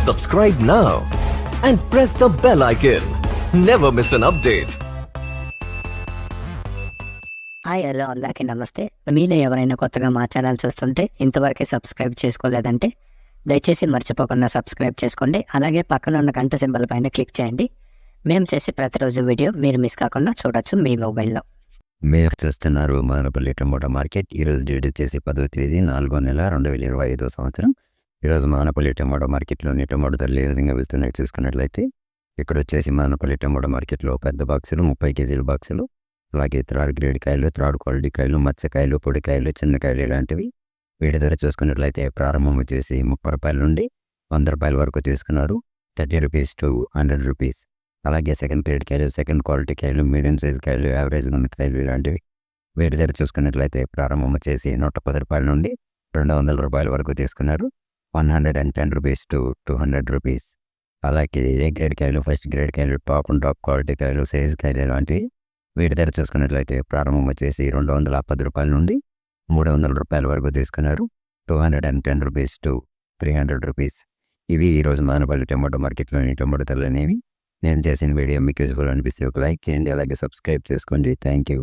Subscribe now and press the bell icon. Never miss an update. Hi hello అందరికీ నమస్తే. మీలో ఎవరైనా కొత్తగా మా ఛానల్ చూస్తుంటే ఇంతవరకు సబ్స్క్రైబ్ చేసుకోలేదంటే దయచేసి మర్చిపోకుండా సబ్స్క్రైబ్ చేసుకోండి. అలాగే పక్కన ఉన్న గంట సింబల్ పైన క్లిక్ చేయండి. మేము చేసే ప్రతిరోజు వీడియో మీరు మిస్ కాకుండా చూడొచ్చు మీ మొబైల్లో. మీరు చూస్తున్నారు మదనపల్లి టమోటా మార్కెట్. ఈరోజు డేట్ వచ్చేసి 10వ తేదీ 4వ నెల 2025 సంవత్సరం. ఈరోజు మదనపల్లి టమోటా మార్కెట్లోని టమోటా ధరలు ఏ విధంగా వెళ్తున్నాయి చూసుకున్నట్లయితే, ఇక్కడ వచ్చేసి మదనపల్లి టమోటా మార్కెట్లో పెద్ద బాక్సులు 30 కేజీల బాక్సులు, అలాగే థర్డ్ గ్రేడ్ కాయలు, థర్డ్ క్వాలిటీ కాయలు, మత్స్యకాయలు, పొడికాయలు, చిన్నకాయలు ఇలాంటివి. వీటి ధర చూసుకున్నట్లయితే ప్రారంభం వచ్చేసి 30 రూపాయల నుండి 100 రూపాయల వరకు తీసుకున్నారు. 30 రూపీస్ టు 100 రూపీస్. అలాగే సెకండ్ గ్రేడ్ కాయలు, సెకండ్ క్వాలిటీ కాయలు, మీడియం సైజ్ కాయలు, యావరేజ్ గుంటకాయలు ఇలాంటివి. వీటి ధర చూసుకున్నట్లయితే ప్రారంభం వచ్చేసి 110 రూపాయల నుండి 200 రూపాయల వరకు తీసుకున్నారు. 110 రూపీస్ టు 200 రూపీస్. అలాగే ఏ గ్రేడ్ కాయలు, ఫస్ట్ గ్రేడ్ కాయలు, టాప్ అండ్ టాప్ క్వాలిటీ కాయలు, సైజ్ కాయలు ఇలాంటివి. వీటి ధర చూసుకున్నట్లయితే ప్రారంభం వచ్చేసి 210 రూపాయల నుండి 300 రూపాయల వరకు తీసుకున్నారు. 210 రూపీస్ టు 300 రూపీస్. ఇవి ఈరోజు మదనపల్లి టమోటా మార్కెట్లోని టమోటా ధరలు అనేవి. నేను చేసిన వీడియో మీకు యూజ్ఫుల్ అనిపిస్తే ఒక లైక్ చేయండి, అలాగే సబ్స్క్రైబ్ చేసుకోండి. Thank you.